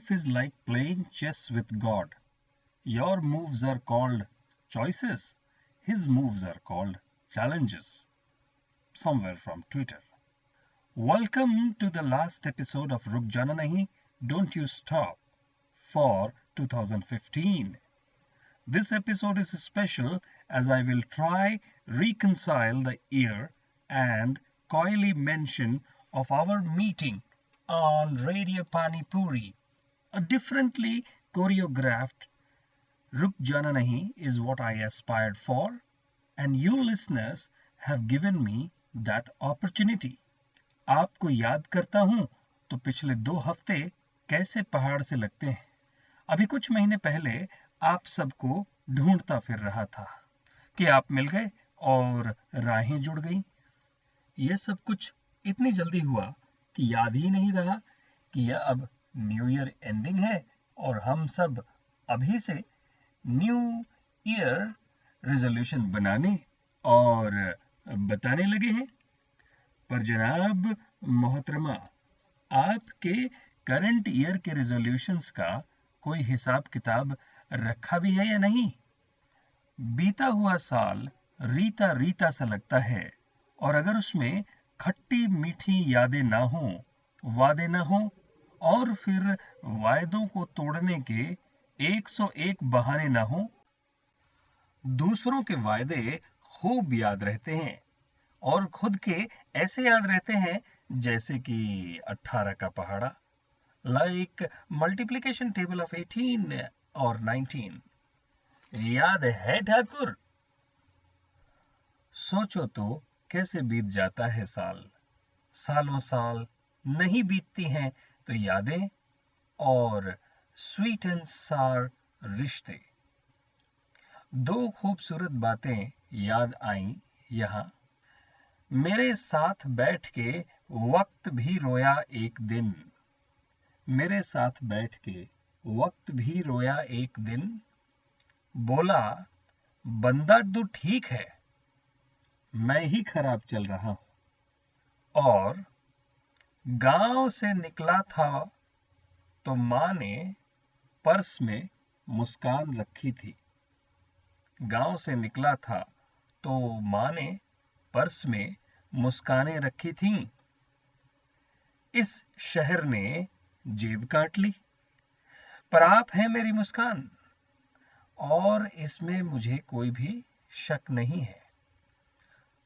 Life is like playing chess with God. Your moves are called choices. His moves are called challenges. Somewhere from Twitter. Welcome to the last episode of Ruk Jana Nahi, Don't You Stop for 2015. This episode is special as I will try reconcile the year and coyly mention of our meeting on Radio Pani Puri. A differently choreographed Ruk Jana Nahi is what I aspired for, and you listeners have given me that opportunity. आपको याद करता हूं तो पिछले 2 हफ्ते कैसे पहाड़ से लगते हैं। अभी कुछ महीने पहले आप सबको ढूंढता फिर रहा था कि आप मिल गए और राहें जुड़ गईं। यह सब कुछ इतनी जल्दी हुआ कि याद ही नहीं रहा कि यह अब न्यू ईयर एंडिंग है और हम सब अभी से न्यू ईयर रेजोल्यूशन बनाने और बताने लगे हैं। पर जनाब मोहतरमा, आपके करंट ईयर के रेजोल्यूशंस का कोई हिसाब किताब रखा भी है या नहीं? बीता हुआ साल रीता रीता सा लगता है और अगर उसमें खट्टी मीठी यादें ना हो, वादे ना हो और फिर वायदों को तोड़ने के 101 बहाने ना हो, दूसरों के वायदे खूब याद रहते हैं और खुद के ऐसे याद रहते हैं जैसे कि 18 का पहाड़ा, लाइक मल्टीप्लिकेशन टेबल ऑफ 18 और 19। याद है ठाकुर? सोचो तो कैसे बीत जाता है साल। सालों साल नहीं बीतती हैं तो यादें और स्वीट एंड सार रिश्ते। 2 खूबसूरत बातें याद आईं यहां। मेरे साथ बैठ के वक्त भी रोया एक दिन। मेरे साथ बैठ के वक्त भी रोया एक दिन। बोला बंदा तो ठीक है, मैं ही खराब चल रहा हूं। और गांव से निकला था तो मां ने पर्स में मुस्कान रखी थी। गांव से निकला था तो मां ने पर्स में मुस्कानें रखी थीं। इस शहर ने जेब काट ली, पर आप हैं मेरी मुस्कान और इसमें मुझे कोई भी शक नहीं है।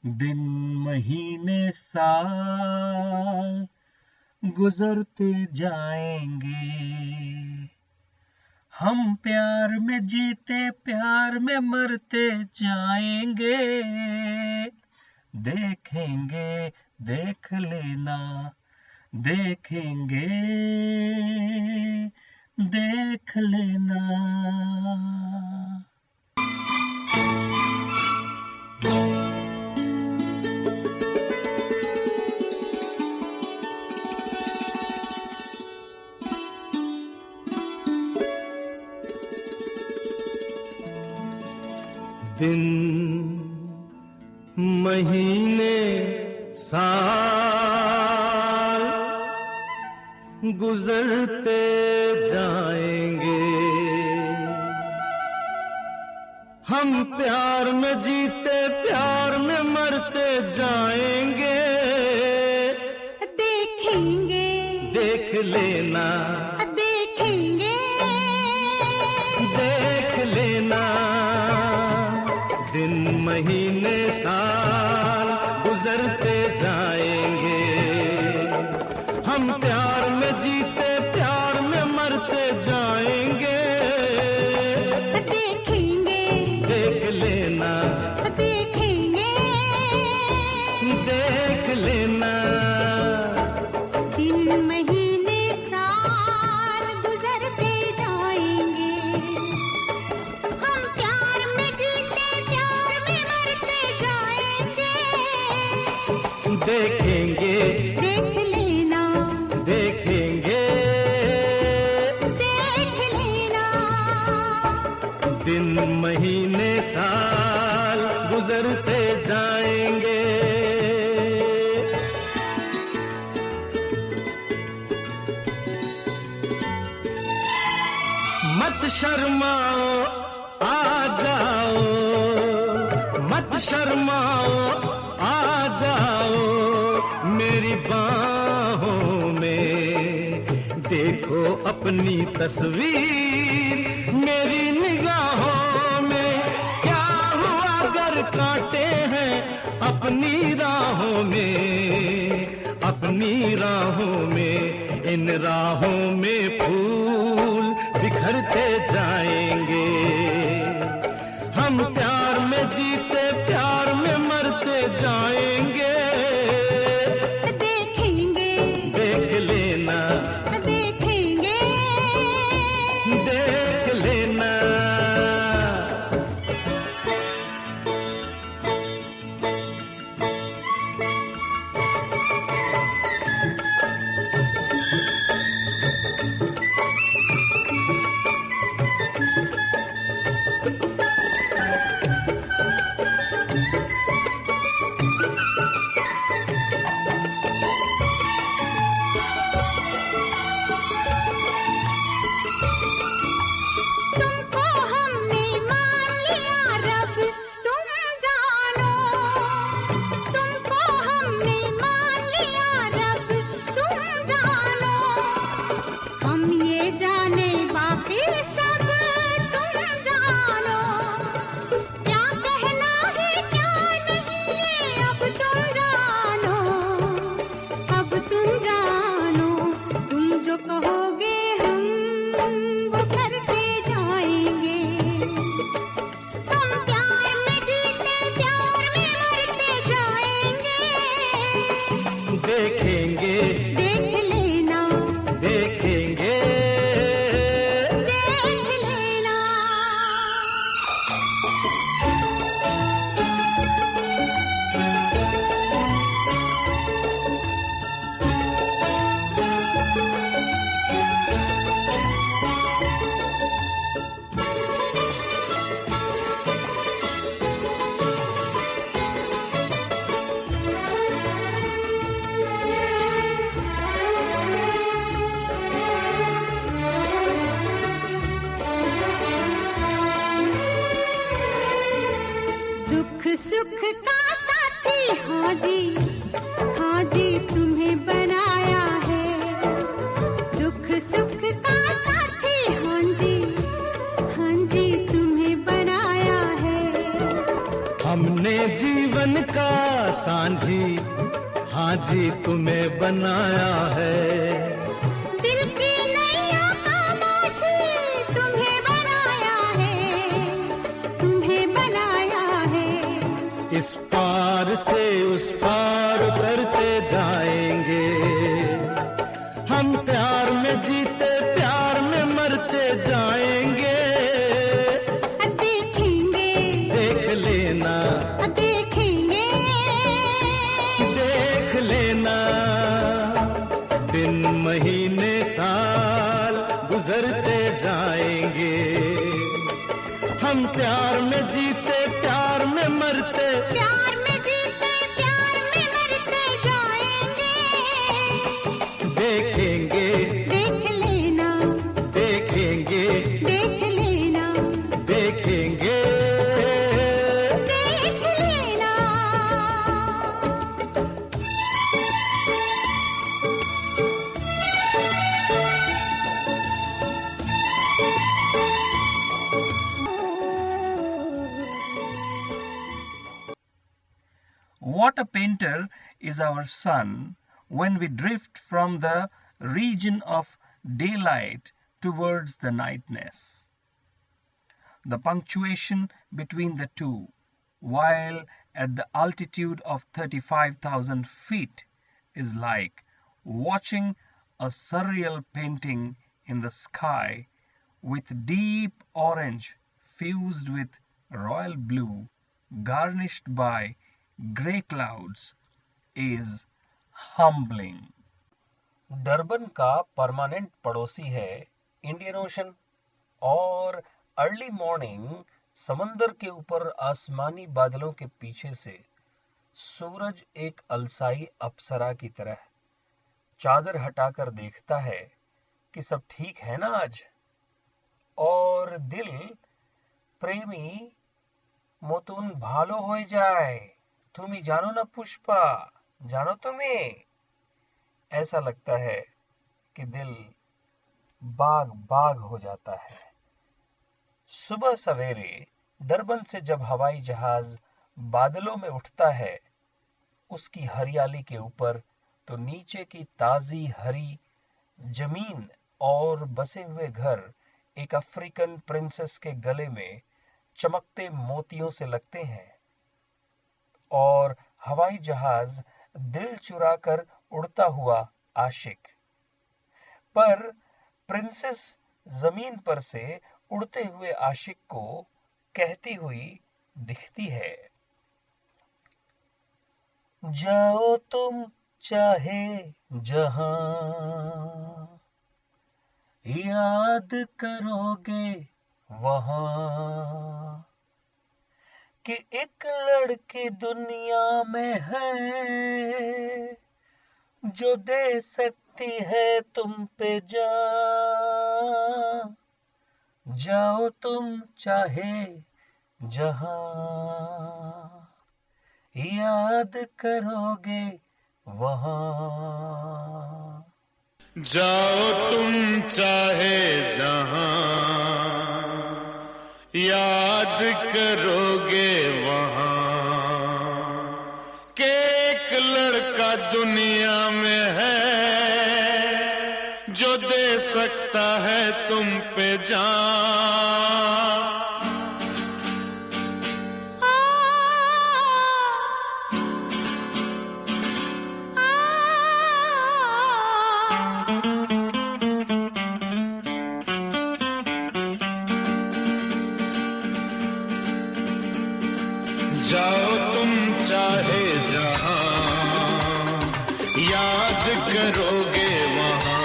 दिन महीने साल गुजरते जाएंगे, हम प्यार में जीते प्यार में मरते जाएंगे। देखेंगे देख लेना, देखेंगे देख लेना। दिन महीने साल गुजरते जाएंगे, हम प्यार में जीते प्यार में मरते जाएंगे। देखेंगे देख लेना, देखेंगे देख लेना। दिन महीने साल गुजरते जाएंगे, हम प्यार में जीते प्यार में मरते जाएंगे। देखेंगे देख लेना, देखेंगे देख लेना। दिन महीने साल गुजरते जाएंगे, हम प्यार में जीते प्यार में मरते जाएंगे। देखेंगे देख लेना, देखेंगे देख लेना। दिन महीने साल गुजरते जाएंगे। मत शर्माओ आ जाओ, मत शर्माओ आ जाओ मेरी बाहों में, देखो अपनी तस्वीर मेरी निगाहों में। क्या हुआ अगर कांटे हैं अपनी राहों में, अपनी राहों में, इन राहों में फूल बिखरते जाएंगे। हम प्यार में जीते प्यार में मरते जाएंगे। देखेंगे, देख लेना, देखेंगे, देख लेना। तुमको हमने मान लिया रब तुम जानो, तुमको हमने मान लिया रब तुम जानो। हम ये जाने बाकी सब तुम जानो, क्या कहना है क्या नहीं ये अब तुम जानो, अब तुम जानो। तुम जो कहोगे हम वो करते जाएंगे। हम प्यार में जीते प्यार में मरते जाएंगे। देखेंगे, देख लेना, देखेंगे। देख लेना। दुख सुख का साथी हाँ जी, हाँ जी तुम्हें बनाया है। दुख सुख का साथी हाँ जी, हाँ जी तुम्हें बनाया है। हमने जीवन का सांझी, हाँ जी तुम्हें बनाया है। दिल की नैया का माझी तुम्हें बनाया है, तुम्हें बनाया है। इस पार से उस पार उतरते जाएंगे। हम प्यार में जीते प्यार में मरते जाएंगे। देखेंगे, देख लेना, देखेंगे, देख लेना। दिन महीने साल गुजरते जाएंगे। हम प्यार में जीते प्यार में मरते, प्यार में जीते प्यार में मरते जाएंगे। देखेंगे, देख लेना, देखेंगे, देख लेना, देखेंगे। देख लेना। What a painter is our sun when we drift from the region of daylight towards the nightness. The punctuation between the two, while at the altitude of 35,000 feet, is like watching a surreal painting in the sky with deep orange fused with royal blue, garnished by grey clouds, is humbling. Durban का permanent पड़ोसी है Indian ocean, और early morning समंदर के ऊपर आसमानी बादलों के पीछे से सूरज एक अलसाई अप्सरा की तरह चादर हटाकर देखता है कि सब ठीक है ना आज। और दिल प्रेमी মতন ভালো হয়ে যায়। তুমি জানো না पुष्पा, जानो तुम्हें? ऐसा लगता है कि दिल बाग बाग हो जाता है। सुबह सवेरे डरबन से जब हवाई जहाज बादलों में उठता है, उसकी हरियाली के ऊपर तो नीचे की ताजी हरी जमीन और बसे हुए घर एक अफ्रीकन प्रिंसेस के गले में चमकते मोतियों से लगते हैं। और हवाई जहाज दिल चुरा कर उड़ता हुआ आशिक। पर प्रिंसेस जमीन पर से उड़ते हुए आशिक को कहती हुई दिखती है, जाओ तुम चाहे जहां, याद करोगे वहां, कि एक लड़की दुनिया में है जो दे सकती है तुम पे जान। जाओ तुम चाहे जहां, याद करोगे वहां। जाओ तुम चाहे जहां, याद करोगे वहां, कि एक लड़का दुनिया में है जो दे सकता है तुम पे जान। जाओ तुम चाहे जहां, याद करोगे वहां।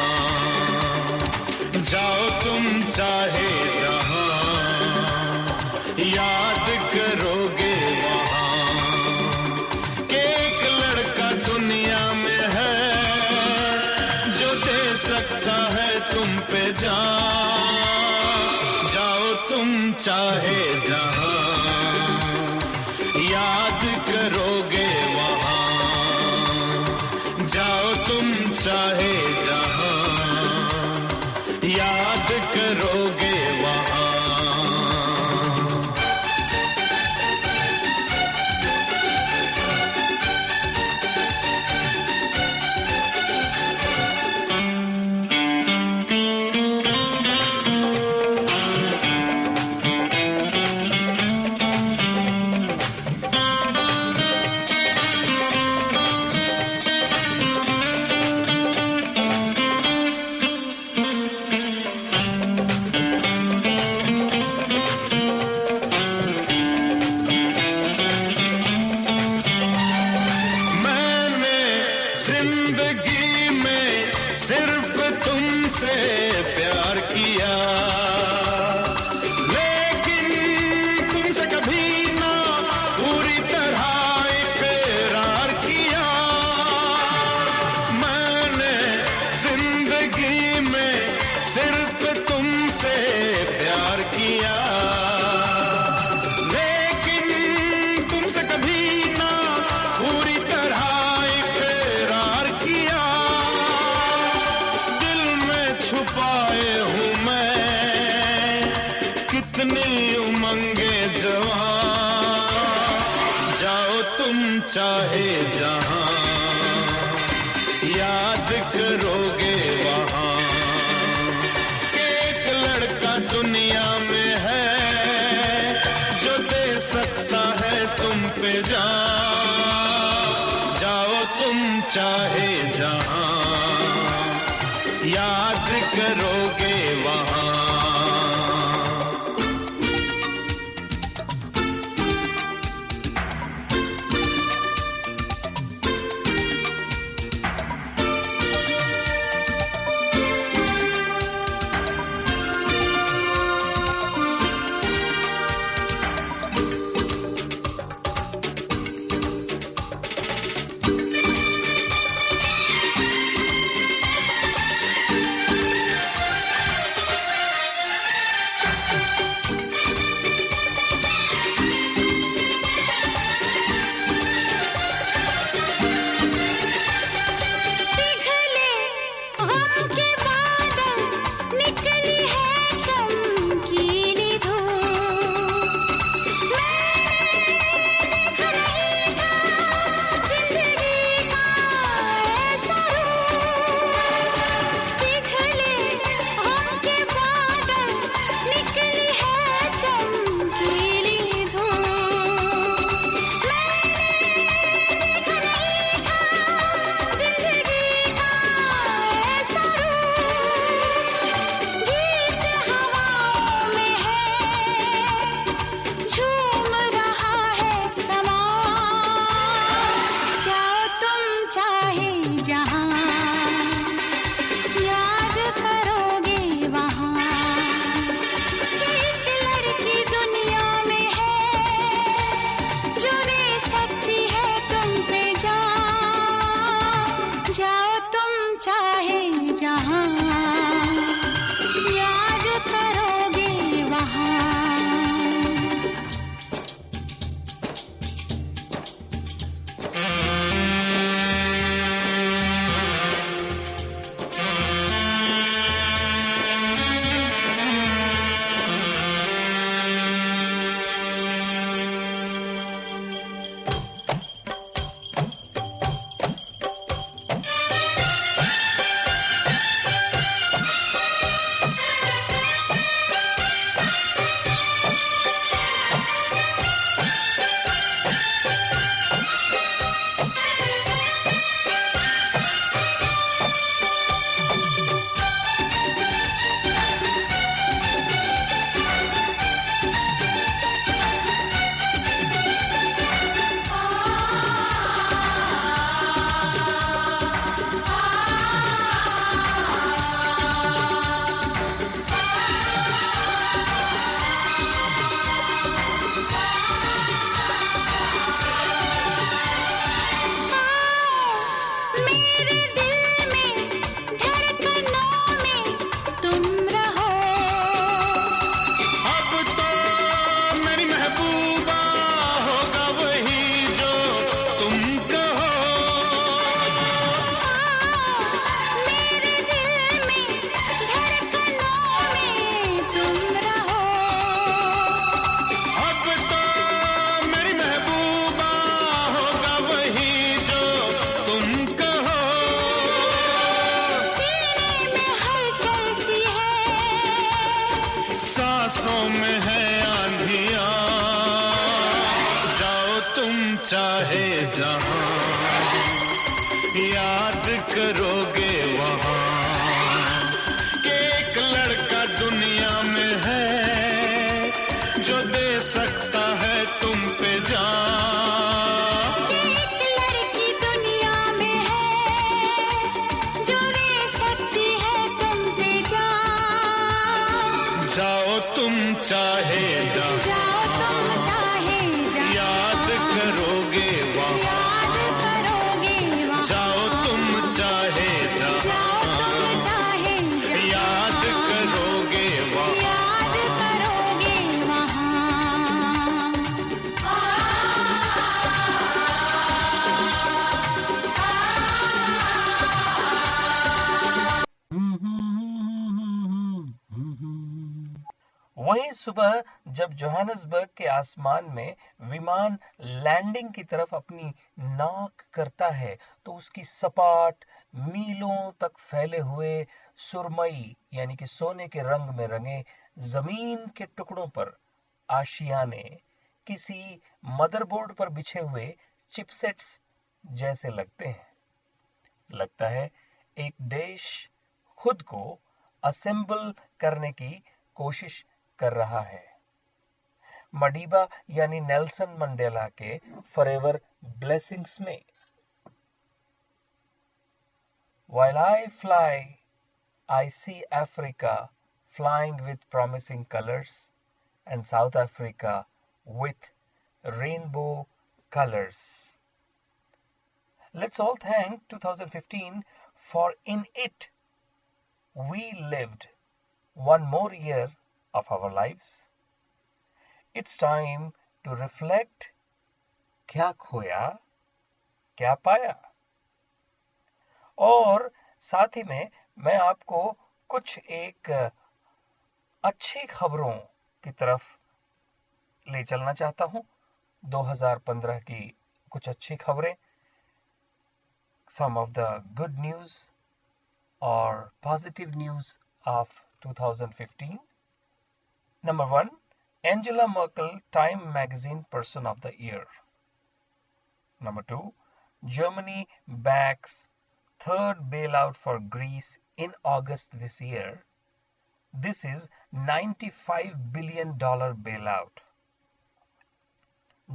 जाओ तुम चाहे जहां, याद करोगे वहां, कि एक लड़का दुनिया में है जो दे सकता है तुम पे जान। जाओ तुम चाहे जहां, याद करोगे वहां। जाओ तुम चाहे जहां, याद करोगे वहां। जिंदगी में सिर्फ तुमसे प्यार किया, लेकिन तुमसे कभी ना पूरी तरह इकरार किया। मैंने जिंदगी में सिर्फ तुमसे प्यार किया, लेकिन तुमसे कभी ना पूरी तरह छुपाए हूँ मैं कितनी उमंगे जवान। जाओ तुम चाहे जहां, याद करोगे वहां, एक लड़का दुनिया में है जो दे सकता है तुम पे जान। जाओ तुम चाहे जहां, याद करोगे वहां। सांसों में है आंधियां, जाओ तुम चाहे जहां, याद करोगे वहां कि एक लड़का दुनिया में है जो दे सकता है तुम पे जान। एक लड़की दुनिया में है जो दे सकती है तुम पे जान। जाओ तुम चाहे जहां, जाओ तुम चाहे जहां, याद करोगे वहां, याद करोगे वहां। जाओ तुम चाहे जाओ जहां, तुम चाहे जहां, याद करोगे वहां। याद करोगे वहां। वहीं सुबह जब जोहानिसबर्ग के आसमान में विमान लैंडिंग की तरफ अपनी नॉक करता है तो उसकी सपाट मीलों तक फैले हुए सुरमई यानी कि सोने के रंग में रंगे जमीन के टुकड़ों पर आशियाने किसी मदरबोर्ड पर बिछे हुए चिपसेट्स जैसे लगते हैं। लगता है एक देश खुद को असेंबल करने की कोशिश कर रहा है। मडीबा यानी नेल्सन मंडेला के फॉरएवर ब्लेसिंग्स में While I fly, I see Africa flying with promising colors and South Africa with rainbow colors. Let's all thank 2015 for in it we lived one more year of our lives. It's time to reflect क्या खोया क्या पाया। और साथ ही में मैं आपको कुछ एक अच्छी खबरों की तरफ ले चलना चाहता हूं। 2015 की कुछ अच्छी खबरें, some of the good news or positive news of 2015. Number 1, Angela Merkel Time Magazine Person of the Year. Number 2, Germany backs third bailout for Greece in August this year. This is $95 billion bailout.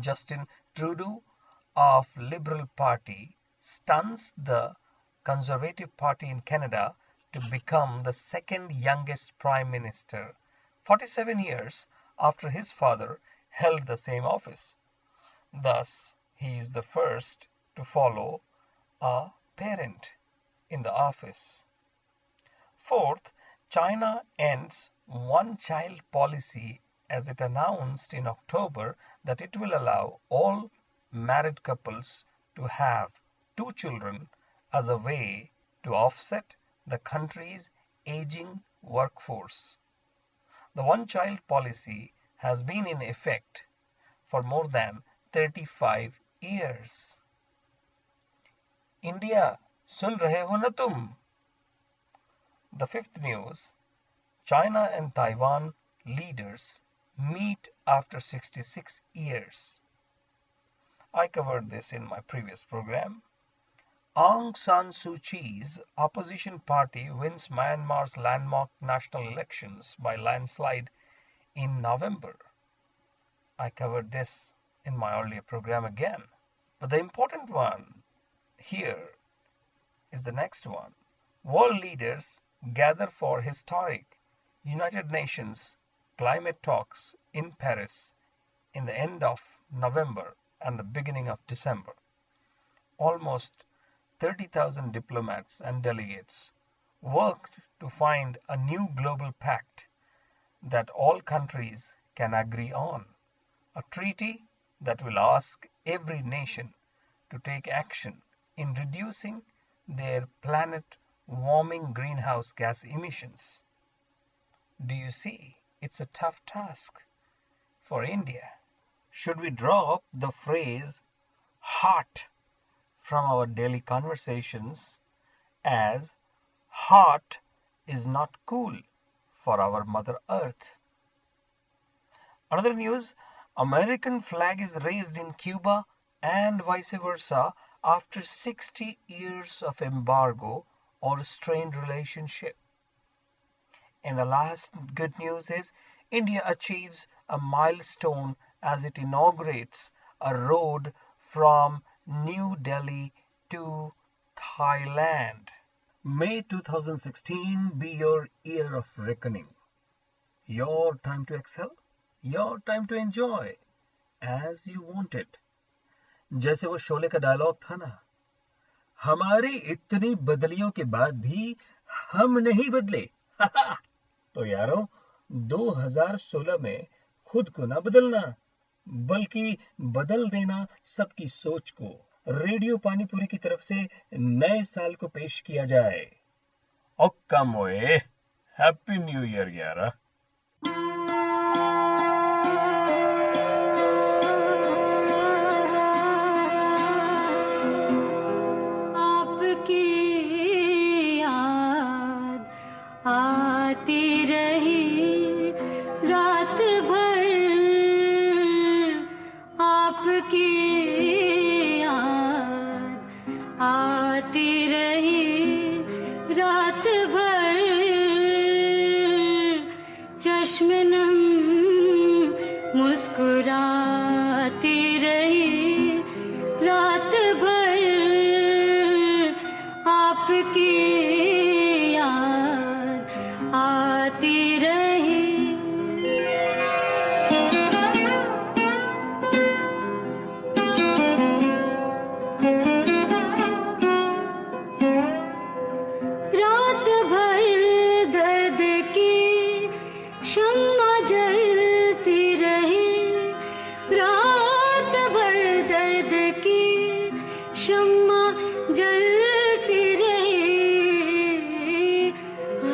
Justin Trudeau of Liberal Party stuns the Conservative Party in Canada to become the second youngest Prime Minister, 47 years after his father held the same office. Thus, he is the first to follow a parent in the office. Fourth, China ends one-child policy as it announced in October that it will allow all married couples to have 2 children as a way to offset the country's aging workforce. The one-child policy has been in effect for more than 35 years. India, सुन रहे हो ना तुम? The fifth news, China and Taiwan leaders meet after 66 years. I covered this in my previous program. Aung San Suu Kyi's opposition party wins Myanmar's landmark national elections by landslide in November. I covered this in my earlier program again. But the important one here is the next one. World leaders gather for historic United Nations climate talks in Paris in the end of November and the beginning of December. Almost 30,000 diplomats and delegates worked to find a new global pact that all countries can agree on, a treaty that will ask every nation to take action in reducing their planet warming greenhouse gas emissions. Do you see? It's a tough task for India. Should we drop the phrase hot from our daily conversations as hot is not cool for our Mother Earth? Another news, American flag is raised in Cuba and vice versa after 60 years of embargo or strained relationship. And the last good news is India achieves a milestone as it inaugurates a road from New Delhi to Thailand. May 2016 be your year of reckoning. Your time to excel, your time to enjoy as you want it. जैसे वो शोले का dialogue था ना, हमारी इतनी बदलियों के बाद भी हम नहीं बदले। तो यारों 2016 में खुद को ना बदलना, बल्कि बदल देना सबकी सोच को। रेडियो पानीपुरी की तरफ से नए साल को पेश किया जाए। ओक्का मोए, हैप्पी न्यू ईयर यारा। आपकी याद आती रही रात भर, आपकी याद आती रही रात भर, चश्मे नम मुस्कुराती रही रात भर, आपकी याद आती रही। रात भर दर्द की शम्मा जलती रही, रात भर दर्द की शम्मा जलती रही,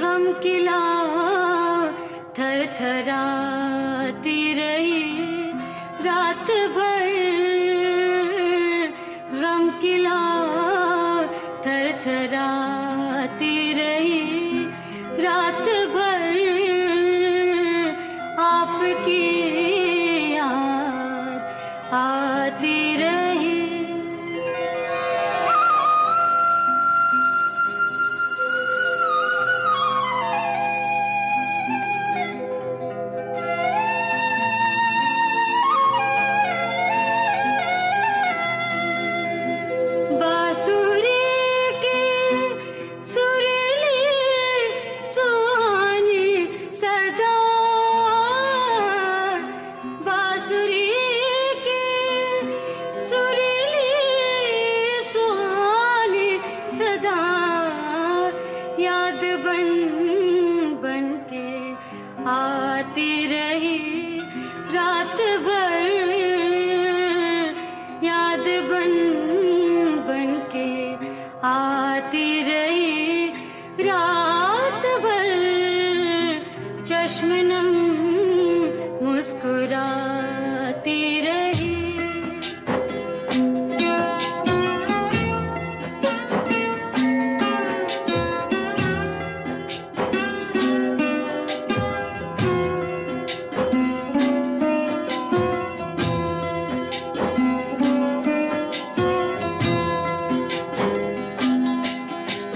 गम की लौ थरथराती रही रात भर, गम की लौ थरथराती रही रात भर, आपकी याद आती रही। बांसुरी की सुरीली सुहानी सदा, बांसुरी की सुरीली सुहानी सदा, याद बन बन के आती रही रात भर, याद बन बन के आती रही रात भर, चश्मे नम मुस्कुराती रही।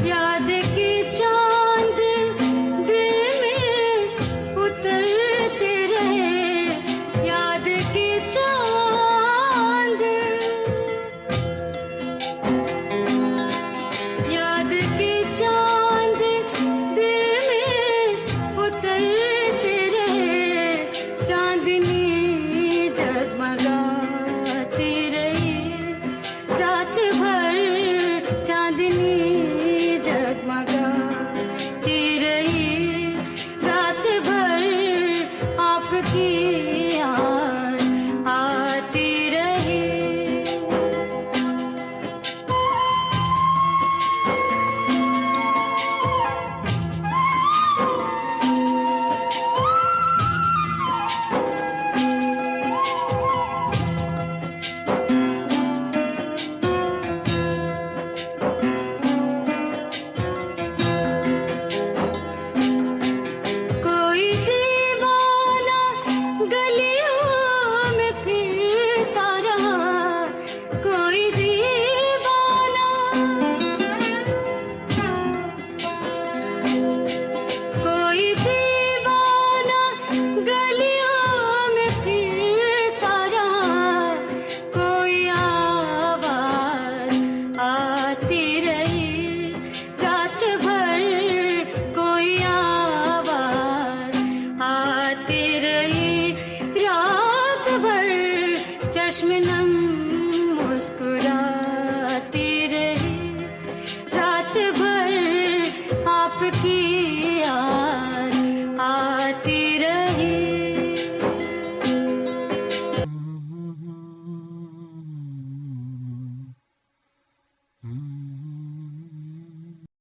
याद की चांद दिल में उतरते रहे, याद की चांद चश्म नम मुस्कुराती रही रात भर आपकी